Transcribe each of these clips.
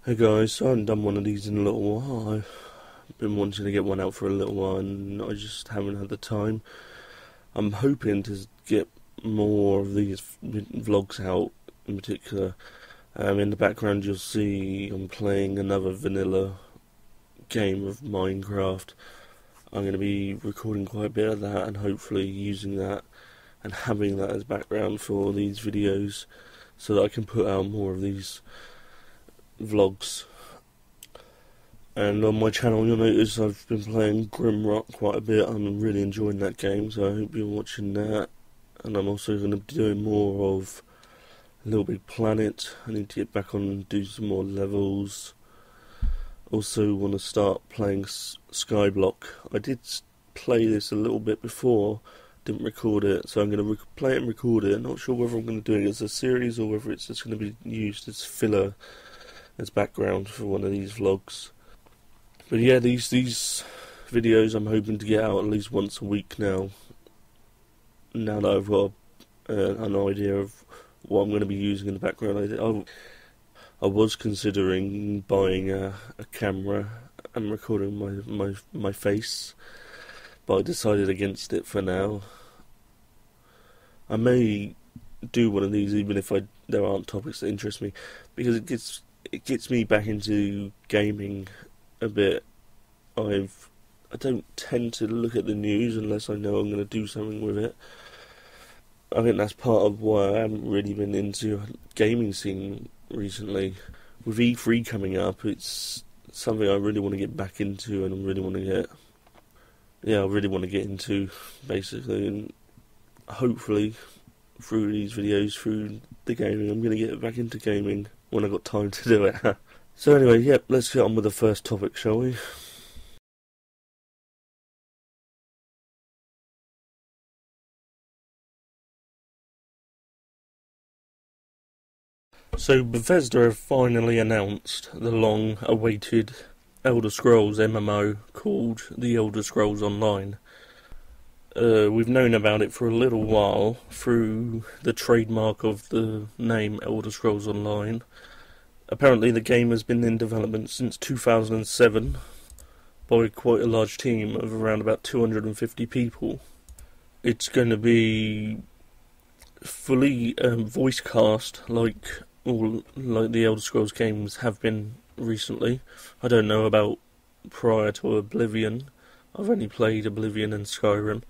Hey guys, so I haven't done one of these in a little while. I've been wanting to get one out for a little while and I just haven't had the time. I'm hoping to get more of these vlogs out in particular. In the background you'll see I'm playing another vanilla game of Minecraft. I'm going to be recording quite a bit of that and hopefully using that and having that as background for these videos so that I can put out more of these vlogs. And on my channel you'll notice I've been playing Grimrock quite a bit. I'm really enjoying that game, so I hope you're watching that. And I'm also going to be doing more of Little Big Planet. I need to get back on and do some more levels. Also want to start playing Skyblock. I did play this a little bit before, didn't record it, so I'm going to play it and record it. Not sure whether I'm going to do it as a series or whether it's just going to be used as filler, as background for one of these vlogs. But yeah, these videos I'm hoping to get out at least once a week now. Now that I've got an idea of what I'm going to be using in the background. I was considering buying a camera and recording my face, but I decided against it for now. I may do one of these even if there aren't topics that interest me, because it gets me back into gaming a bit. I don't tend to look at the news unless I know I'm going to do something with it. I think that's part of why I haven't really been into gaming scene recently. With E3 coming up, it's something I really want to get back into, and I really want to get into, basically, and hopefully through these videos, through the gaming, I'm going to get back into gaming when I've got time to do it. So anyway, yep, let's get on with the first topic, shall we? So Bethesda have finally announced the long-awaited Elder Scrolls MMO called The Elder Scrolls Online. We've known about it for a little while through the trademark of the name Elder Scrolls Online. Apparently the game has been in development since 2007 by quite a large team of around about 250 people. It's going to be fully voice cast like the Elder Scrolls games have been recently. I don't know about prior to Oblivion. I've only played Oblivion and Skyrim.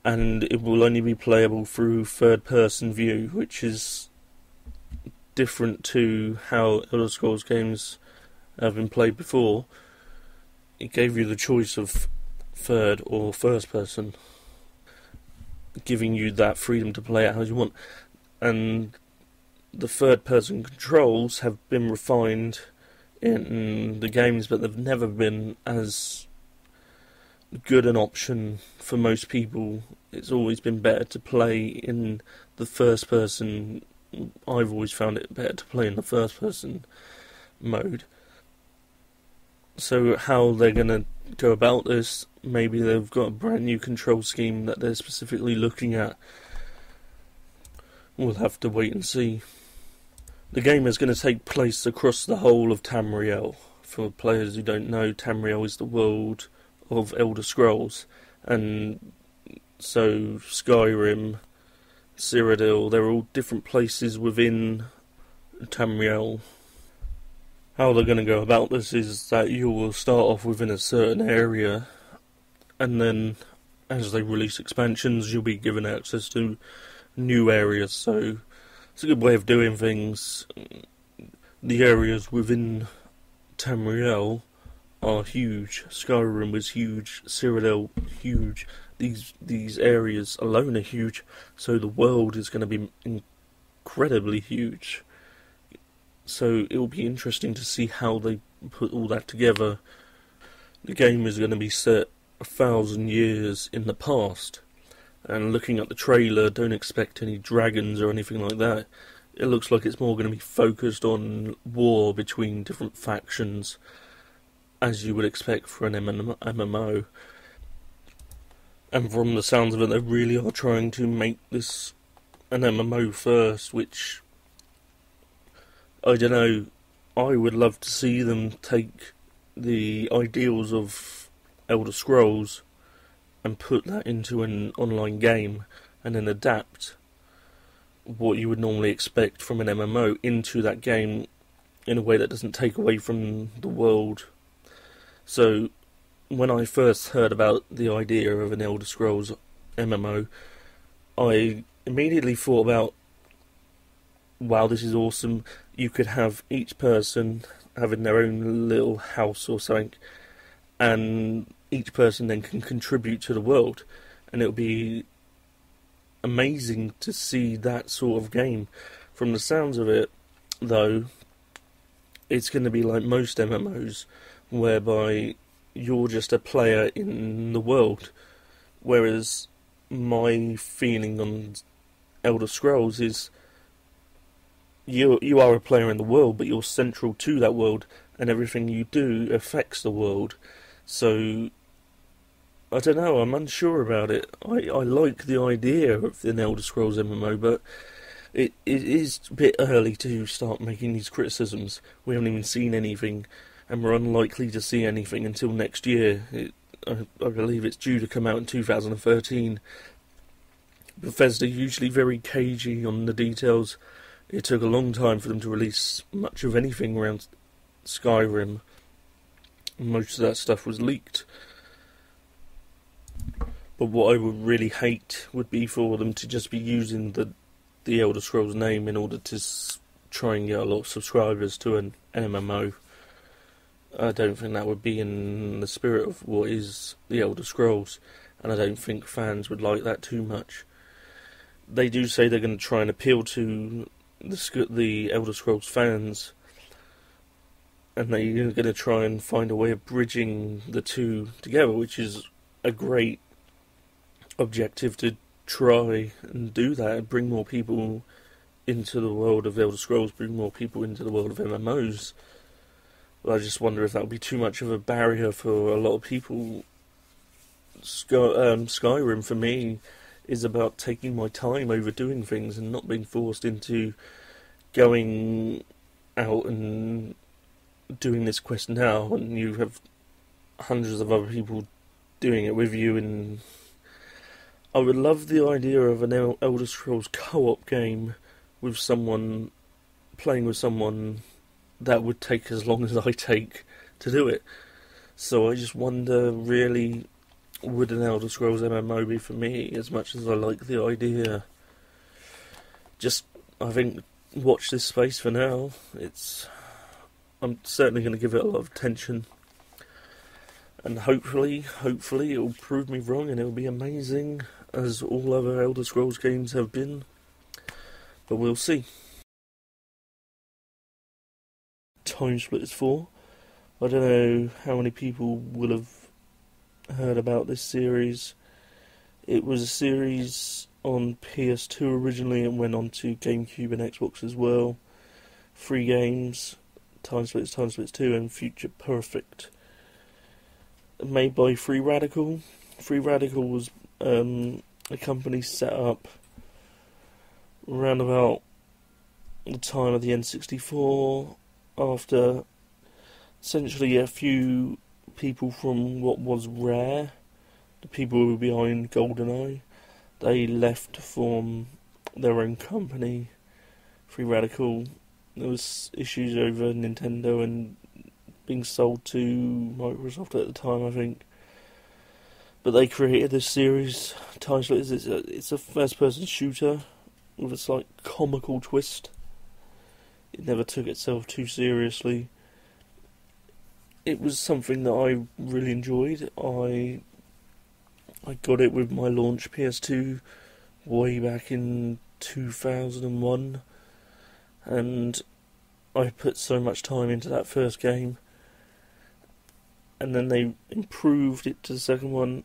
And it will only be playable through third-person view, which is different to how Elder Scrolls games have been played before. It gave you the choice of third or first person, giving you that freedom to play it how you want. And the third person controls have been refined in the games, but they've never been as good an option for most people. It's always been better to play in the first person. I've always found it better to play in the first person mode. So how they're going to go about this, maybe they've got a brand new control scheme that they're specifically looking at. We'll have to wait and see. The game is going to take place across the whole of Tamriel. For players who don't know, Tamriel is the world of Elder Scrolls, and so Skyrim, Cyrodiil, they're all different places within Tamriel. How they're going to go about this is that you will start off within a certain area, and then as they release expansions you'll be given access to new areas. So it's a good way of doing things. The areas within Tamriel are huge. Skyrim was huge, Cyrodiil huge. These areas alone are huge, so the world is going to be incredibly huge. So it will be interesting to see how they put all that together. The game is going to be set 1,000 years in the past, and looking at the trailer, don't expect any dragons or anything like that. It looks like it's more going to be focused on war between different factions, as you would expect for an MMO. And from the sounds of it, they really are trying to make this an MMO first, which I don't know. I would love to see them take the ideals of Elder Scrolls and put that into an online game, and then adapt what you would normally expect from an MMO into that game in a way that doesn't take away from the world. So, when I first heard about the idea of an Elder Scrolls MMO, I immediately thought about, wow, this is awesome. You could have each person having their own little house or something, and each person then can contribute to the world, and it'll be amazing to see that sort of game. From the sounds of it, though, it's going to be like most MMOs, whereby you're just a player in the world, whereas my feeling on Elder Scrolls is you are a player in the world, but you're central to that world, and everything you do affects the world. So, I don't know, I'm unsure about it. I like the idea of an Elder Scrolls MMO, but it is a bit early to start making these criticisms. We haven't even seen anything, and we're unlikely to see anything until next year. I believe it's due to come out in 2013. Bethesda usually very cagey on the details. It took a long time for them to release much of anything around Skyrim. Most of that stuff was leaked. But what I would really hate would be for them to just be using the Elder Scrolls name in order to try and get a lot of subscribers to an MMO. I don't think that would be in the spirit of what is the Elder Scrolls, and I don't think fans would like that too much. They do say they're going to try and appeal to the Elder Scrolls fans, and they're going to try and find a way of bridging the two together, which is a great objective to try and do that, and bring more people into the world of Elder Scrolls, bring more people into the world of MMOs. But I just wonder if that would be too much of a barrier for a lot of people. Skyrim, for me, is about taking my time over doing things and not being forced into going out and doing this quest now, and you have hundreds of other people doing it with you. And I would love the idea of an Elder Scrolls co-op game with someone, playing with someone that would take as long as I take to do it. So I just wonder, really, would an Elder Scrolls MMO be for me, as much as I like the idea? Just, I think, watch this space for now. I'm certainly going to give it a lot of attention, and hopefully it'll prove me wrong, and it'll be amazing, as all other Elder Scrolls games have been. But we'll see. TimeSplitters 4. I don't know how many people will have heard about this series. It was a series on PS2 originally, and went on to GameCube and Xbox as well. 3 games: TimeSplitters, TimeSplitters 2, and Future Perfect. Made by Free Radical. Free Radical was a company set up around about the time of the N64, after essentially a few people from what was Rare, the people who were behind GoldenEye, they left to form their own company, Free Radical. There was issues over Nintendo and being sold to Microsoft at the time, I think. But they created this series, TimeSplitters. It's a first-person shooter with a slight comical twist. It never took itself too seriously. It was something that I really enjoyed. I got it with my launch PS2 way back in 2001, and I put so much time into that first game, and then they improved it to the second one.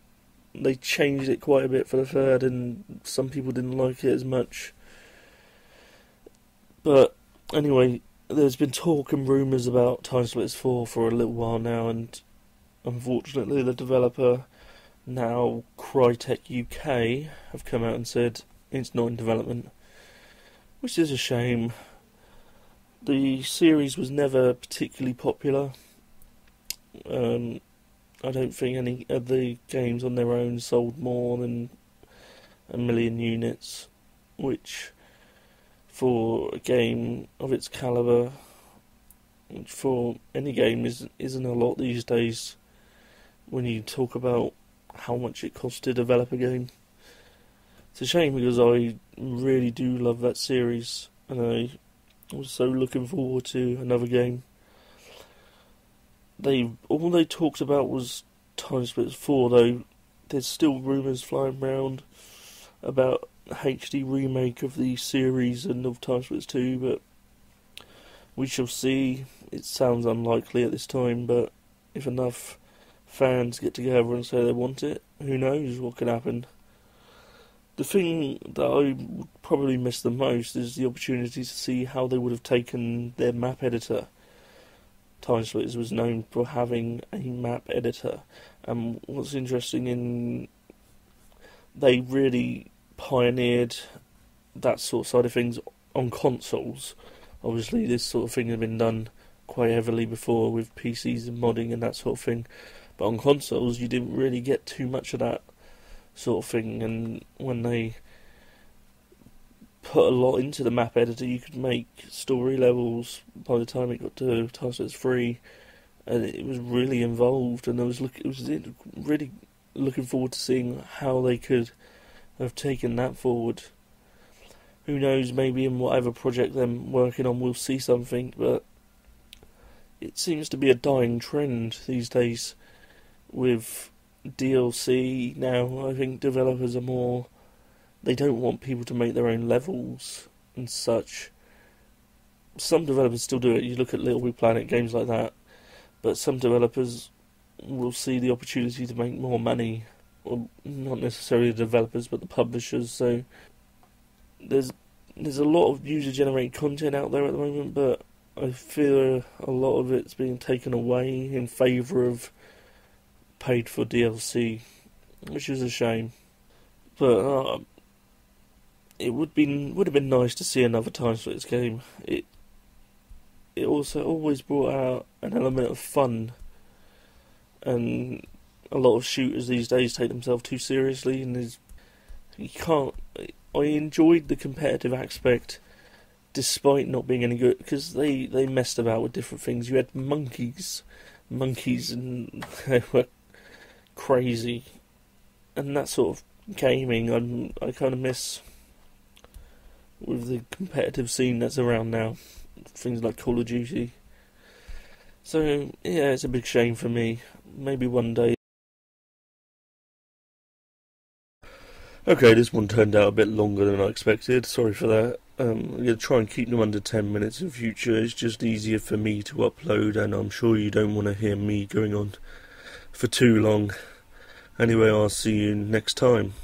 They changed it quite a bit for the third, and some people didn't like it as much. But anyway, there's been talk and rumours about TimeSplitters 4 for a little while now, and unfortunately the developer, now Crytek UK, have come out and said it's not in development, which is a shame. The series was never particularly popular. I don't think any of the games on their own sold more than 1,000,000 units, which for a game of its calibre, which for any game isn't a lot these days when you talk about how much it costs to develop a game. It's a shame because I really do love that series and I was so looking forward to another game. All they talked about was TimeSplitters 4, though there's still rumours flying around about a HD remake of the series and of TimeSplitters 2, but we shall see. It sounds unlikely at this time, but if enough fans get together and say they want it, who knows what could happen. The thing that I would probably miss the most is the opportunity to see how they would have taken their map editor. TimeSplitters was known for having a map editor, and what's interesting they really pioneered that sort of side of things on consoles. Obviously this sort of thing had been done quite heavily before with PCs and modding and that sort of thing, but on consoles you didn't really get too much of that sort of thing, and when they put a lot into the map editor, you could make story levels by the time it got to TimeSplitters 3, and it was really involved, and I was really looking forward to seeing how they could have taken that forward. Who knows, maybe in whatever project they're working on we'll see something, but it seems to be a dying trend these days with DLC now. I think developers are more... They don't want people to make their own levels and such. Some developers still do it. You look at LordyPlays, games like that. But some developers will see the opportunity to make more money. Well, not necessarily the developers, but the publishers. So there's a lot of user-generated content out there at the moment, but I feel a lot of it's being taken away in favour of paid-for DLC, which is a shame. But it would have been nice to see another TimeSplitters game. It also always brought out an element of fun, and a lot of shooters these days take themselves too seriously, and you can't. I enjoyed the competitive aspect, despite not being any good, because they messed about with different things. You had monkeys, and they were crazy, and that sort of gaming I kind of miss with the competitive scene that's around now, things like Call of Duty. So yeah, it's a big shame for me. Maybe one day. Okay, this one turned out a bit longer than I expected. Sorry for that. I'm going to try and keep them under 10 minutes in future. It's just easier for me to upload, and I'm sure you don't want to hear me going on for too long. Anyway, I'll see you next time.